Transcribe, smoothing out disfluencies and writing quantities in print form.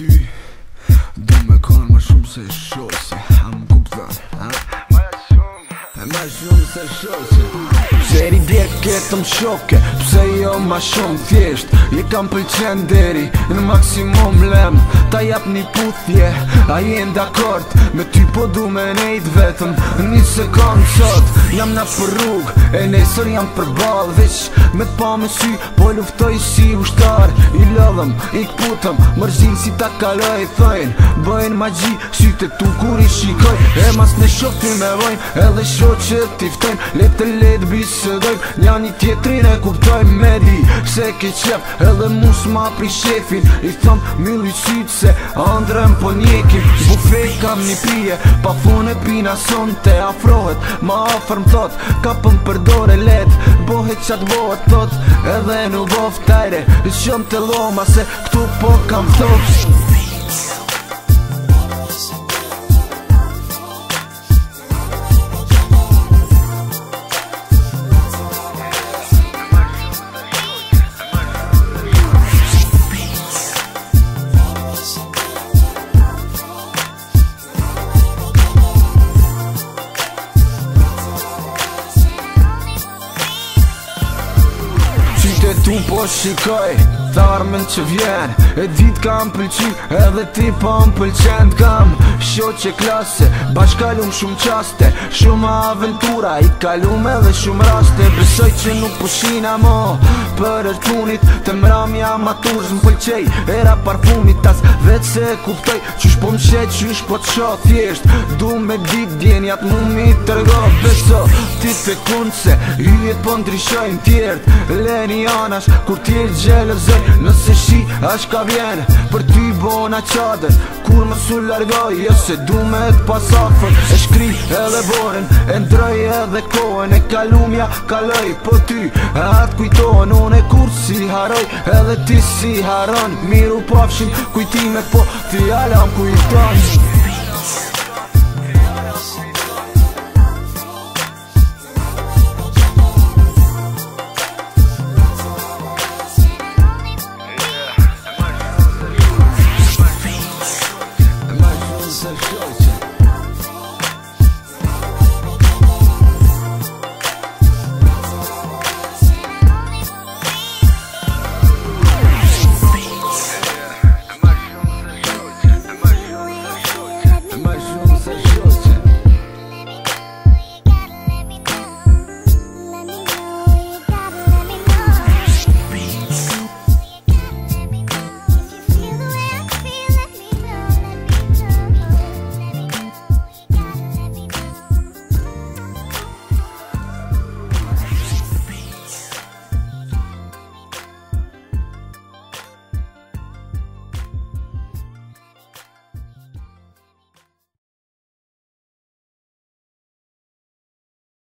ty du me konë më shumë se shoqe. A më kupton, a? Ma shumë se shoqe. Qeri bjerë ketëm shoke, pse jo ma shumë thjesht. Je kam pëlqen deri në maksimum lem. Ta jap një puthje, a jen dakord me ty, po du me nejt vetëm një sekund sot. Jam na për rrug, e nesër jam për bal. Veç me t'pa me sy, po luftoj si ushtar. I lodhëm, i kputëm, mërzin si ta kaloj. Thojnë, bëjnë magji, syte tu kur i shikoj. E mas me shokti me vojnë, edhe shoqe tiftojnë. Letë bisedojmë, njani tjetrin e kuptojmë. Me di, se ke qep, edhe mu s'ma pri shefin. I thom, milli sytë se andrem po njekim. Bufej kam një pije, pa fune pina sonte. Afrohet, ma afer m'thot, kapëm për dore let. Bohet qatë bohet thot, edhe në boftajre. Qëm të loma se këtu po kam thot. Tu po shikoj, tharmen që vjen. E dit kam pëlqy, edhe ti po m'pëlqen. Kam shoqe klase, bashkallum shumë qaste. Shumë aventura, i kalum edhe shumë raste. Besoj që nuk pushina mo për ertunit, të mramja matur m'pëlqej. Era parfumit tas, veç se kuptoj qysh po m'shet, qysh po t'sho thjesht. Du me dit djenjat mu mi tërgo. Beso, ti të kun se yjet po ndryshojnë tjert. Leni anash, kur t'je gjelëzoj, nëse shi ash ka vjen. Për ty bona qadër, kur më su largoj. Jo se du me t'pasafër, e shkri edhe boren, e ndroj edhe kohën. E kalumja kaloj, po ty atë kujtohen. Unë e kur si haroj, edhe ti si haron. Miru pafshin kujtime, po ti alam kujton.